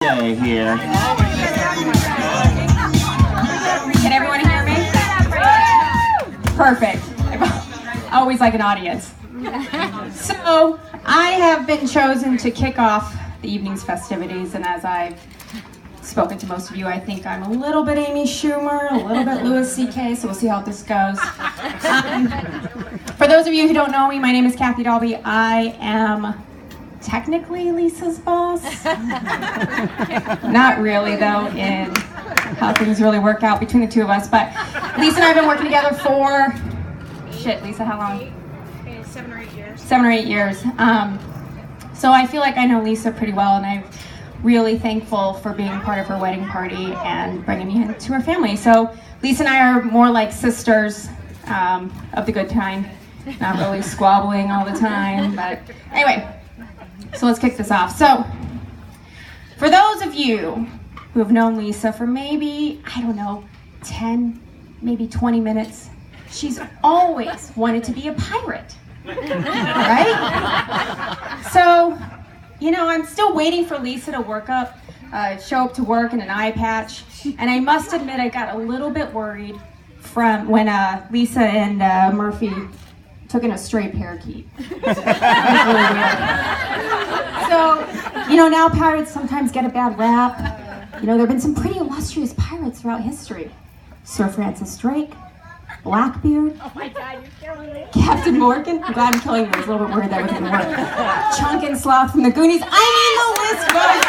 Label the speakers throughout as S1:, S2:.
S1: day here.
S2: Can everyone hear me? Perfect. I always like an audience. So, I have been chosen to kick off the evening's festivities, and as I've spoken to most of you, I think I'm a little bit Amy Schumer, a little bit Louis C.K., so we'll see how this goes. For those of you who don't know me, my name is Kathy Dalby. I am technically Lisa's boss. Not really, though, in how things really work out between the two of us. But Lisa and I have been working together for, Lisa, how long?
S3: 7 or 8 years.
S2: 7 or 8 years. So I feel like I know Lisa pretty well, and I'm really thankful for being part of her wedding party and bringing me into her family. So Lisa and I are more like sisters of the good kind, not really squabbling all the time. But anyway, so let's kick this off. So for those of you who have known Lisa for maybe, 10, maybe 20 minutes, she's always wanted to be a pirate. Right? So, I'm still waiting for Lisa to show up to work in an eye patch. And I must admit, I got a little bit worried from when Lisa and Murphy took in a stray parakeet. It was really weird. So, now pirates sometimes get a bad rap. There have been some pretty illustrious pirates throughout history. Sir Francis Drake, Blackbeard.
S3: Oh my God, you're killing me.
S2: Captain Morgan. I'm glad I'm killing you. I was a little bit worried that wasn't going to work. Chunk and Sloth from the Goonies. The list goes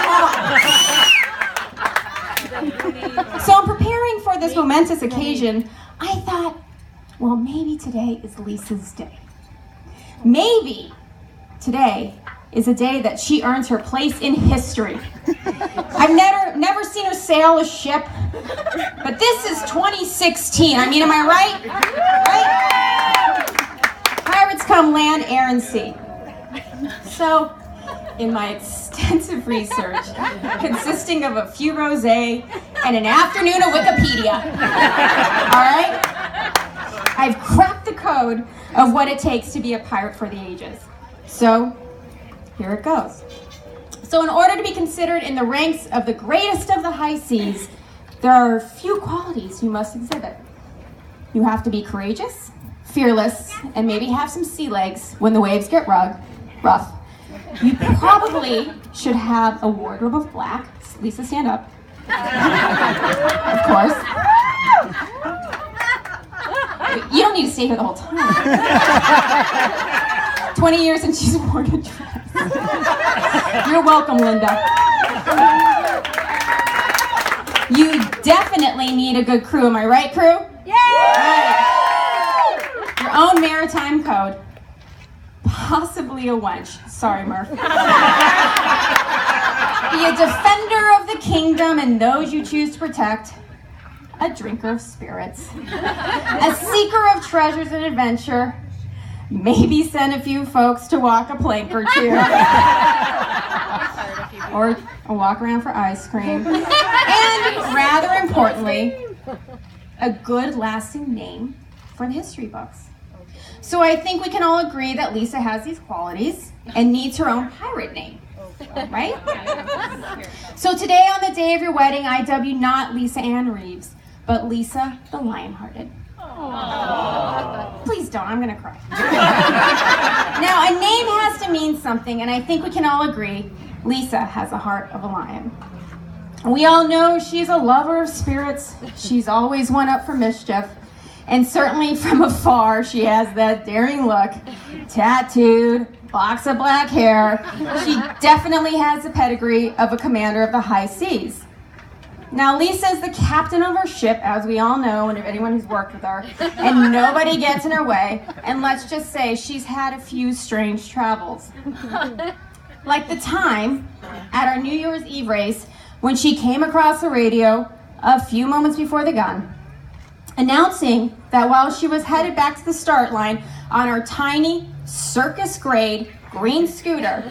S2: on. So in preparing for this momentous occasion, I thought, well, maybe today is Lisa's day. Maybe today is a day that she earns her place in history. I've never seen her sail a ship, but this is 2016. Am I right? Pirates come land, air, and sea. So, in my extensive research, consisting of a few rosé and an afternoon of Wikipedia, all right, I've cracked the code of what it takes to be a pirate for the ages. So, here it goes. So in order to be considered in the ranks of the greatest of the high seas, there are a few qualities you must exhibit. You have to be courageous, fearless, and maybe have some sea legs when the waves get rough. You probably should have a wardrobe of black. Lisa, stand up. Of course. You don't need to stay here the whole time. 20 years and she's worn a dress. You're welcome, Linda. You definitely need a good crew. Am I right, crew?
S3: Yeah!
S2: Right. Your own maritime code. Possibly a wench. Sorry, Murph. Be a defender of the kingdom and those you choose to protect. A drinker of spirits. A seeker of treasures and adventure. Maybe send a few folks to walk a plank or two. Or a walk around for ice cream. And rather importantly, a good lasting name for the history books. So I think we can all agree that Lisa has these qualities and needs her own pirate name. Right? So today on the day of your wedding, I dub you not Lisa Ann Reeves, but Lisa the Lionhearted. Please don't, I'm gonna cry. Now, a name has to mean something, and I think we can all agree Lisa has a heart of a lion. We all know she's a lover of spirits. She's always one up for mischief. And certainly from afar, she has that daring look. Tattooed, locks of black hair. She definitely has the pedigree of a commander of the high seas. Now, Lisa is the captain of her ship, as we all know, and anyone who's worked with her, and nobody gets in her way. And let's just say she's had a few strange travels. Like the time at our New Year's Eve race when she came across the radio a few moments before the gun, announcing that while she was headed back to the start line on her tiny circus-grade green scooter,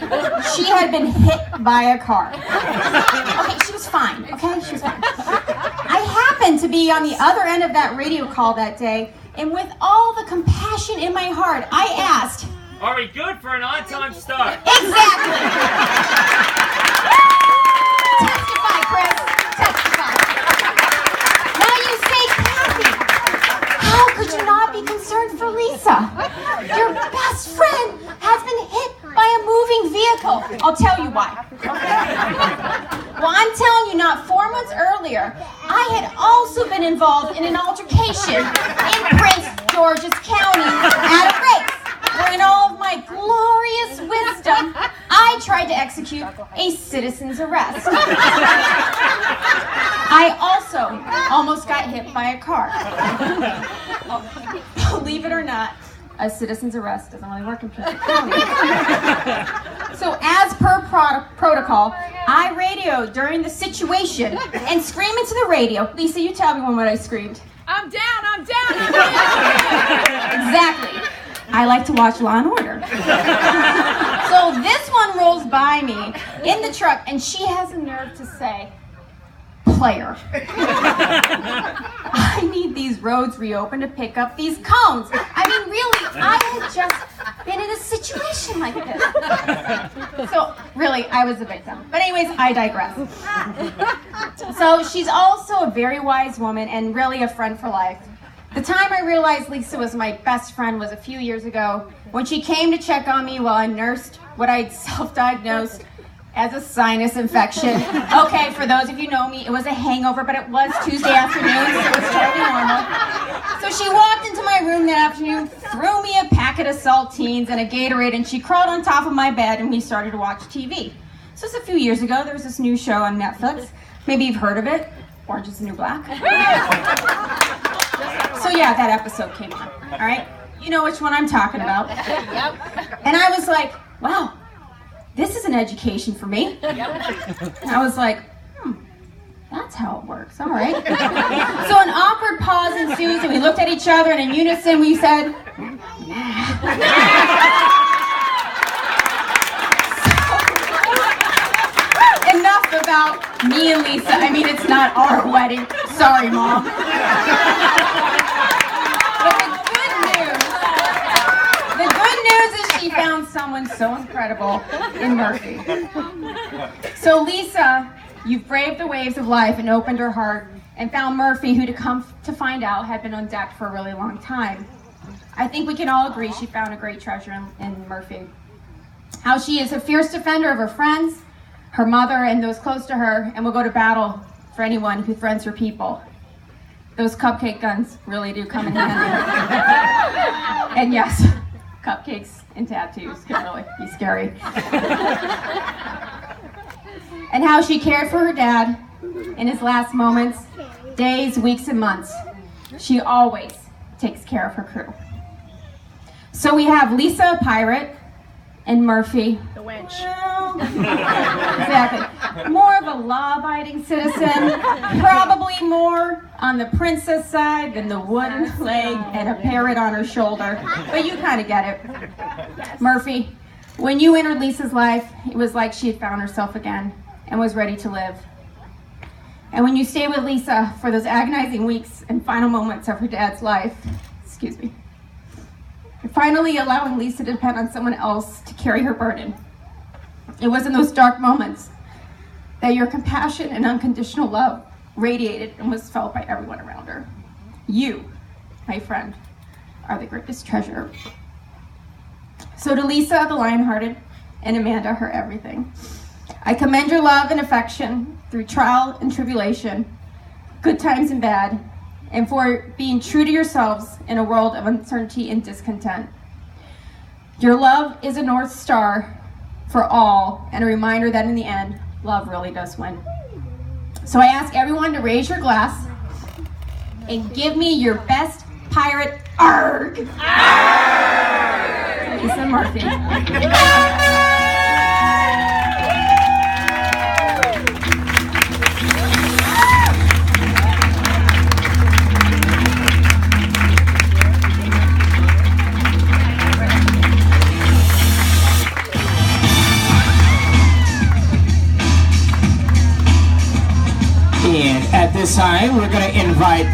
S2: she had been hit by a car. Okay, she was fine, okay? She was fine. I happened to be on the other end of that radio call that day, and with all the compassion in my heart, I asked,
S1: Are we good for an on-time start?
S2: exactly! earlier, I had also been involved in an altercation in Prince George's County at a race, where in all of my glorious wisdom, I tried to execute a citizen's arrest. I also almost got hit by a car. Believe it or not, a citizen's arrest doesn't really work in Prince County. So as per protocol, I radioed during the situation and screamed into the radio. Lisa, you tell me what I screamed.
S3: I'm down, I'm down, I'm down.
S2: Exactly. I like to watch Law and Order. So this one rolls by me in the truck, and she has the nerve to say, "Player, I need these roads reopened to pick up these cones." I mean, really, I had just been in a situation like this. So, really, I was a victim. But anyways, I digress. So she's also a very wise woman and really a friend for life. The time I realized Lisa was my best friend was a few years ago when she came to check on me while I nursed what I'd self-diagnosed as a sinus infection. Okay, for those of you who know me, it was a hangover, but it was Tuesday afternoon, so it was totally normal. So she walked into my room that afternoon, threw me a packet of saltines and a Gatorade, and she crawled on top of my bed and we started to watch TV. So this was a few years ago. There was this new show on Netflix. Maybe you've heard of it, Orange is the New Black. So yeah, that episode came on, all right? You know which one I'm talking about. And I was like, wow, this is an education for me. And I was like, that's how it works, all right. So an awkward pause ensues and we looked at each other and in unison we said, enough about me and Lisa. I mean, it's not our wedding. Sorry, Mom. But the good news is she found someone so incredible in Murphy. So Lisa, you've braved the waves of life and opened her heart and found Murphy, who to come to find out had been on deck for a really long time. I think we can all agree she found a great treasure in Murphy. How she is a fierce defender of her friends, her mother, and those close to her, and will go to battle for anyone who threatens her people. Those cupcake guns really do come in handy. And yes, cupcakes and tattoos can really be scary. And how she cared for her dad in his last moments, days, weeks, and months. She always takes care of her crew. So we have Lisa, a pirate, and Murphy,
S3: The wench.
S2: well, exactly, more of a law-abiding citizen, probably more on the princess side than the wooden leg and a parrot on her shoulder, but you kind of get it. Murphy, when you entered Lisa's life, it was like she had found herself again and was ready to live. And when you stay with Lisa for those agonizing weeks and final moments of her dad's life, finally allowing Lisa to depend on someone else to carry her burden. It was in those dark moments that your compassion and unconditional love radiated and was felt by everyone around her. You, my friend, are the greatest treasure. So to Lisa, the lion-hearted, and Amanda, her everything, I commend your love and affection through trial and tribulation, good times and bad, and for being true to yourselves in a world of uncertainty and discontent. Your love is a North Star for all and a reminder that in the end, love really does win. So I ask everyone to raise your glass and give me your best pirate arg. Lisa Murphy.
S1: And at this time, we're going to invite